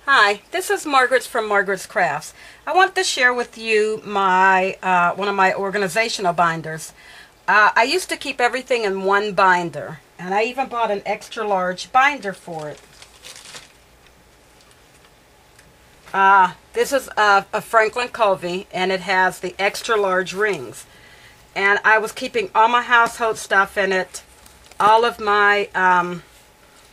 Hi, this is Margaret from Margaret's Crafts. I want to share with you my one of my organizational binders. I used to keep everything in one binder, and I even bought an extra large binder for it. This is a Franklin Covey, and it has the extra large rings. And I was keeping all my household stuff in it, all of my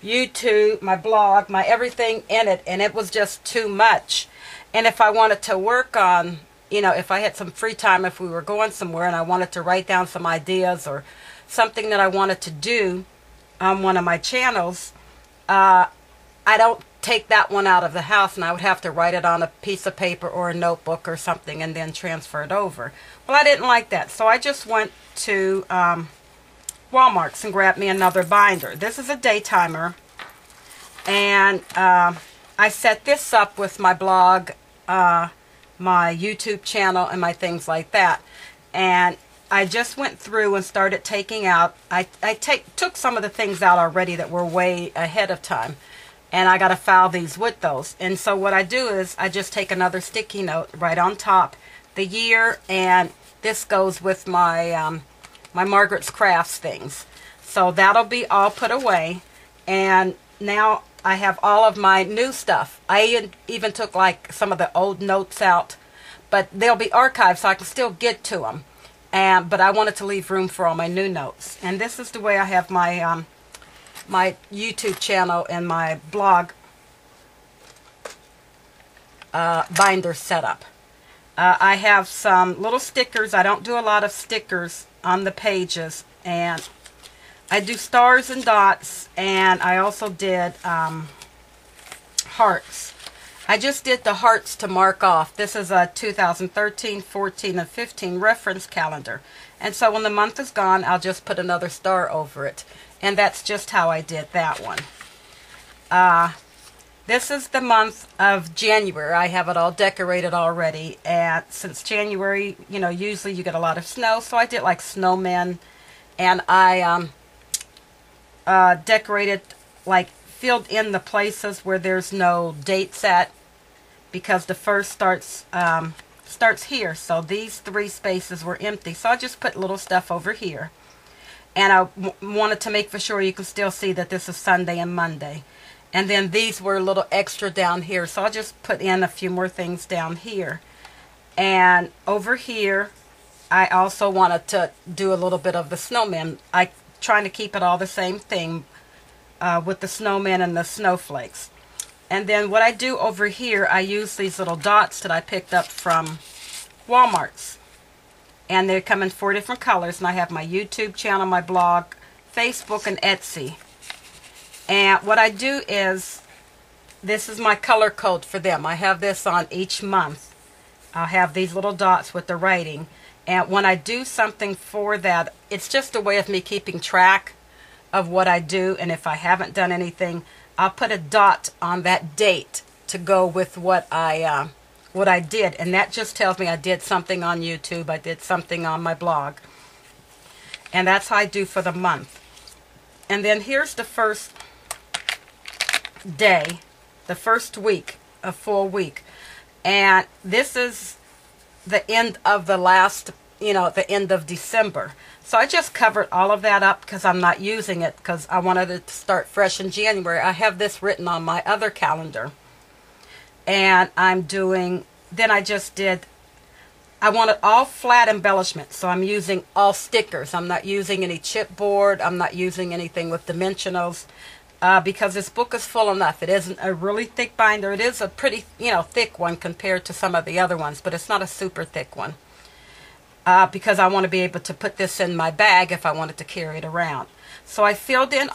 YouTube, my blog, my everything in it, and it was just too much. And if I wanted to work on, if I had some free time, if we were going somewhere and I wanted to write down some ideas or something that I wanted to do on one of my channels, I don't take that one out of the house, and I would have to write it on a piece of paper or a notebook or something and then transfer it over. Well, I didn't like that, so I just went to Walmart's and grabbed me another binder. This is a daytimer, and I set this up with my blog, my YouTube channel, and my things like that. And I just went through and started taking out. I took some of the things out already that were way ahead of time, and I got to file these with those. And so what I do is I just take another sticky note right on top, the year, and this goes with my my Margaret's Crafts things. So that'll be all put away, and now I have all of my new stuff. I even took like some of the old notes out, but they'll be archived so I can still get to them. But I wanted to leave room for all my new notes. And this is the way I have my my YouTube channel and my blog binder set up. I have some little stickers. I don't do a lot of stickers on the pages, and I do stars and dots, and I also did hearts. I just did the hearts to mark off. This is a 2013, 14, and 15 reference calendar, and so when the month is gone, I'll just put another star over it, and that's just how I did that one. This is the month of January. I have it all decorated already, and since January, usually you get a lot of snow, so I did like snowmen, and I decorated, like filled in the places where there's no dates at, because the first starts here, so these 3 spaces were empty, so I just put little stuff over here, and I wanted to make for sure you can still see that this is Sunday and Monday. And then these were a little extra down here, so I'll just put in a few more things down here. And over here, I also wanted to do a little bit of the snowmen. I'm trying to keep it all the same thing with the snowmen and the snowflakes. And then what I do over here, I use these little dots that I picked up from Walmart's. And they come in 4 different colors, and I have my YouTube channel, my blog, Facebook, and Etsy. And what I do is, this is my color code for them. I have this on each month. I'll have these little dots with the writing. And when I do something for that, it's just a way of me keeping track of what I do. And if I haven't done anything, I'll put a dot on that date to go with what I did. And that just tells me I did something on YouTube. I did something on my blog. And that's how I do for the month. And then here's the first day, the first week, a full week, and this is the end of the last, the end of December. So I just covered all of that up because I'm not using it, because I wanted it to start fresh in January. I have this written on my other calendar, and then I wanted all flat embellishments, so I'm using all stickers. I'm not using any chipboard. I'm not using anything with dimensionals. Because this book is full enough. It isn't a really thick binder. It is a pretty, thick one compared to some of the other ones, but it's not a super thick one. Because I want to be able to put this in my bag if I wanted to carry it around. So I filled in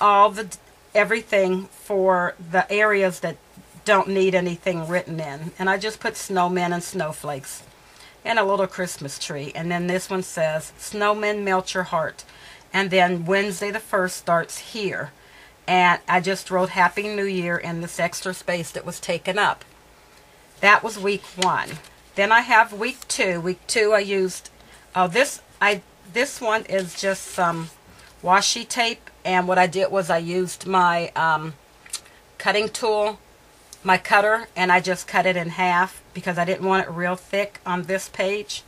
everything for the areas that don't need anything written in. And I just put snowmen and snowflakes and a little Christmas tree. And then this one says, Snowmen Melt Your Heart. And then Wednesday the 1st starts here. And I just wrote Happy New Year in this extra space that was taken up. That was week 1. Then I have week 2. Week 2 I used, this one is just some washi tape, and what I did was I used my cutting tool my cutter, and I just cut it in half because I didn't want it real thick on this page.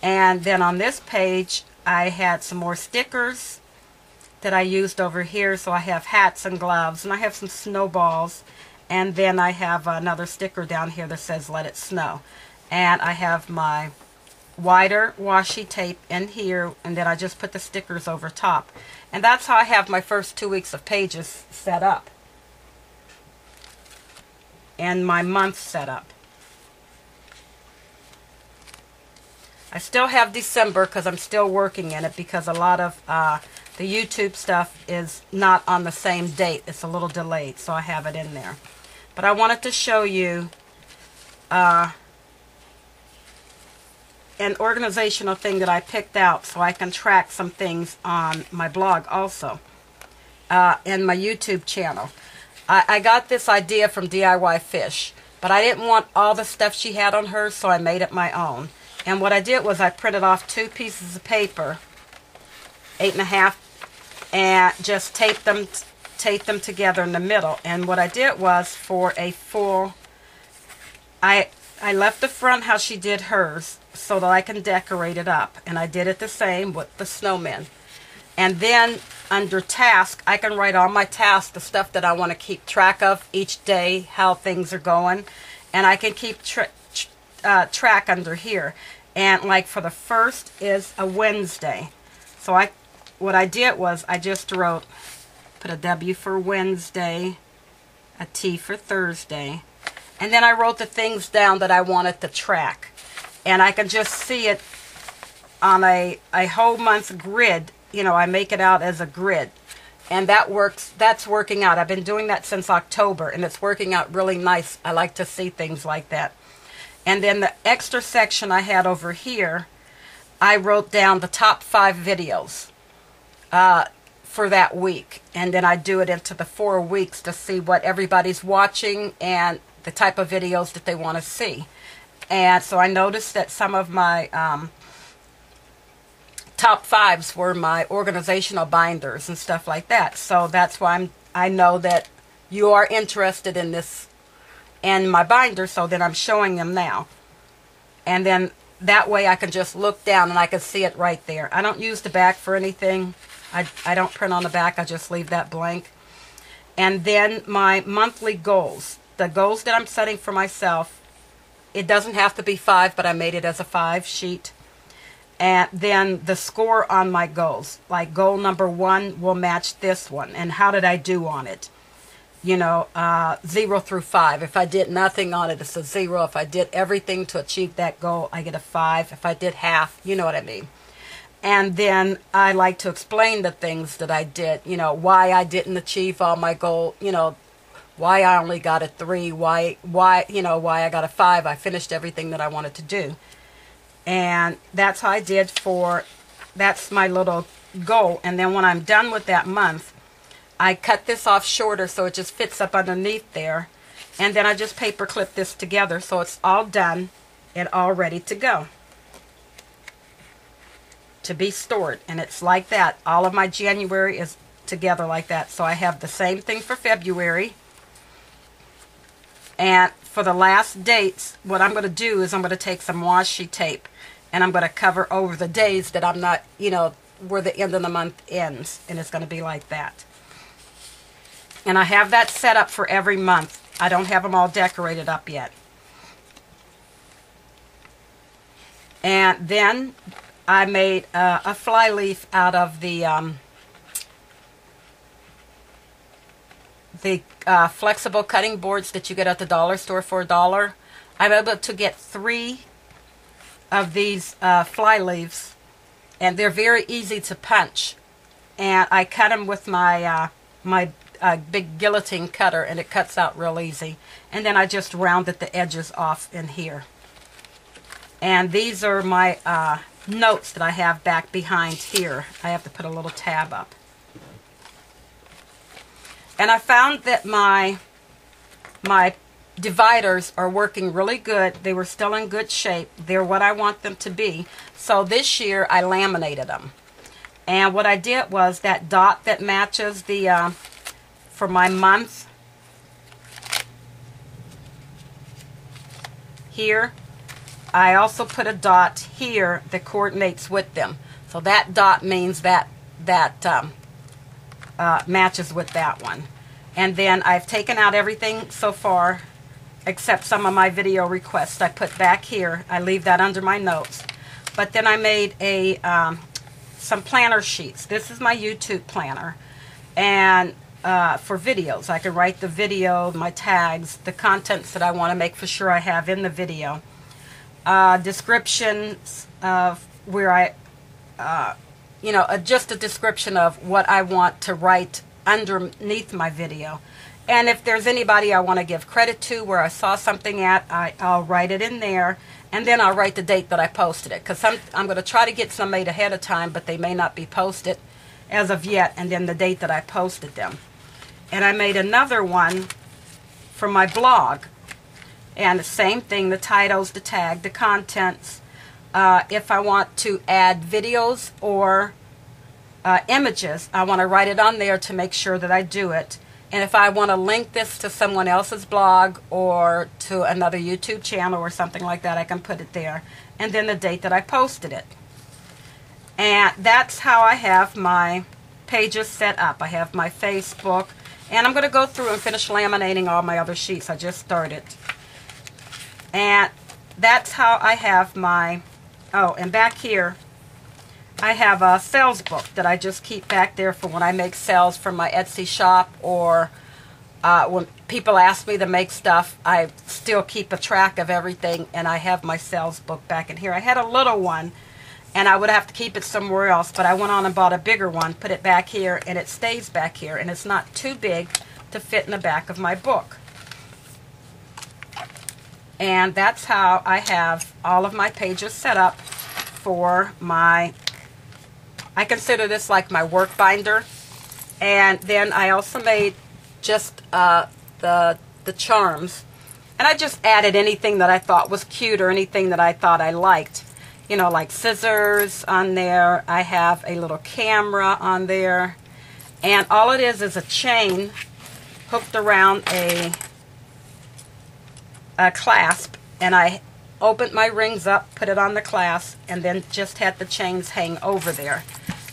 And then on this page, I had some more stickers that I used over here. So I have hats and gloves, and I have some snowballs, and then I have another sticker down here that says "Let It Snow." And I have my wider washi tape in here, and then I just put the stickers over top. And that's how I have my first 2 weeks of pages set up, and my month set up. I still have December because I'm still working in it, because a lot of the YouTube stuff is not on the same date. It's a little delayed, so I have it in there. But I wanted to show you an organizational thing that I picked out so I can track some things on my blog also, and my YouTube channel. I got this idea from DIY Fish, but I didn't want all the stuff she had on hers, so I made it my own. And what I did was I printed off 2 pieces of paper, 8.5, and just taped them together in the middle. And what I did was, for a full, I left the front how she did hers so that I can decorate it up. And I did it the same with the snowmen. And then under task, I can write all my tasks, the stuff that I want to keep track of each day, how things are going. And I can keep track under here. And like for the first is a Wednesday. So what I did was I just put a W for Wednesday, a T for Thursday, and then I wrote the things down that I wanted to track. And I can just see it on a whole month grid. You know, I make it out as a grid. And that's working out. I've been doing that since October, and it's working out really nice. I like to see things like that. And then the extra section I had over here, I wrote down the top 5 videos for that week. And then I do it into the 4 weeks to see what everybody's watching and the type of videos that they want to see. And so I noticed that some of my top 5s were my organizational binders and stuff like that. So that's why I know that you are interested in this and my binder, so then I'm showing them now. And then that way I can just look down and I can see it right there. I don't use the back for anything. I don't print on the back. I just leave that blank. And then my monthly goals. The goals that I'm setting for myself, it doesn't have to be 5, but I made it as a 5 sheet. And then the score on my goals. Like goal number 1 will match this one. And how did I do on it? You know, 0 through 5. If I did nothing on it, it's a 0. If I did everything to achieve that goal, I get a 5. If I did half, you know what I mean. And then I like to explain the things that I did, you know, why I didn't achieve all my goal, you know, why I only got a 3, why I got a 5. I finished everything that I wanted to do. And that's how I did that's my little goal. And then when I'm done with that month, I cut this off shorter so it just fits up underneath there. And then I just paper clip this together so it's all done and all ready to go, to be stored. And it's like that. All of my January is together like that. So I have the same thing for February. And for the last dates, what I'm going to do is I'm going to take some washi tape and I'm going to cover over the days that I'm not, you know, where the end of the month ends. And it's going to be like that. And I have that set up for every month. I don't have them all decorated up yet. And then I made a fly leaf out of the flexible cutting boards that you get at the dollar store for $1. I'm able to get 3 of these fly leaves, and they're very easy to punch. And I cut them with my big guillotine cutter, and it cuts out real easy. And then I just rounded the edges off in here. And these are my notes that I have back behind here. I have to put a little tab up. And I found that my dividers are working really good. They were still in good shape. They're what I want them to be. So this year I laminated them. And what I did was that dot that matches the for my month, here. I also put a dot here that coordinates with them. So that dot means that matches with that one. And then I've taken out everything so far except some of my video requests. I put back here. I leave that under my notes. But then I made some planner sheets. This is my YouTube planner. And for videos, I can write the video, my tags, the contents that I want to make for sure I have in the video. Descriptions of where I, just a description of what I want to write underneath my video. And if there's anybody I want to give credit to where I saw something at, I'll write it in there. And then I'll write the date that I posted it. Because I'm going to try to get some made ahead of time, but they may not be posted as of yet. And then the date that I posted them. And I made another one for my blog. And the same thing, the titles, the tag, the contents. If I want to add videos or images, I want to write it on there to make sure that I do it. And if I want to link this to someone else's blog or to another YouTube channel or something like that, I can put it there. And then the date that I posted it. And that's how I have my pages set up. I have my Facebook. And I'm going to go through and finish laminating all my other sheets. I just started. And that's how I have my, and back here, I have a sales book that I just keep back there for when I make sales from my Etsy shop, or when people ask me to make stuff, I still keep a track of everything, and I have my sales book back in here. I had a little one, and I would have to keep it somewhere else, but I went on and bought a bigger one, put it back here, and it stays back here, and it's not too big to fit in the back of my book. And that's how I have all of my pages set up for my, I consider this like my work binder. And then I also made just the charms. And I just added anything that I thought was cute or anything that I thought I liked. You know, like scissors on there. I have a little camera on there. And all it is a chain hooked around a clasp. And I opened my rings up, put it on the clasp, and then just had the chains hang over there.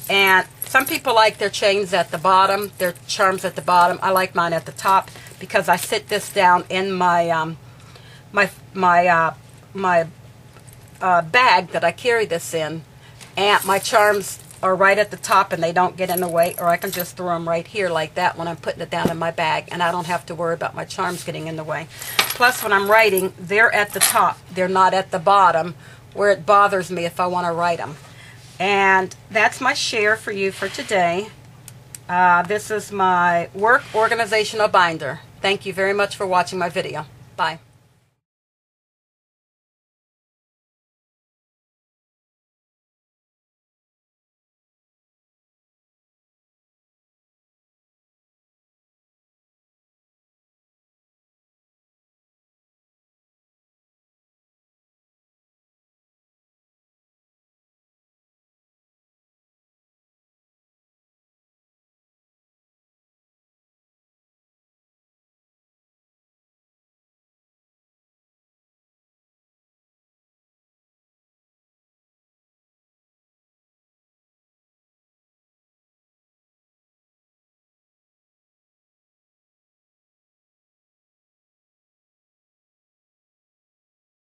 And some people like their chains at the bottom, their charms at the bottom. I like mine at the top because I sit this down in my bag that I carry this in, and my charms are right at the top and they don't get in the way, or I can just throw them right here like that when I'm putting it down in my bag, and I don't have to worry about my charms getting in the way. Plus, when I'm writing, they're at the top. They're not at the bottom where it bothers me if I want to write them. And that's my share for you for today. This is my work organizational binder. Thank you very much for watching my video. Bye.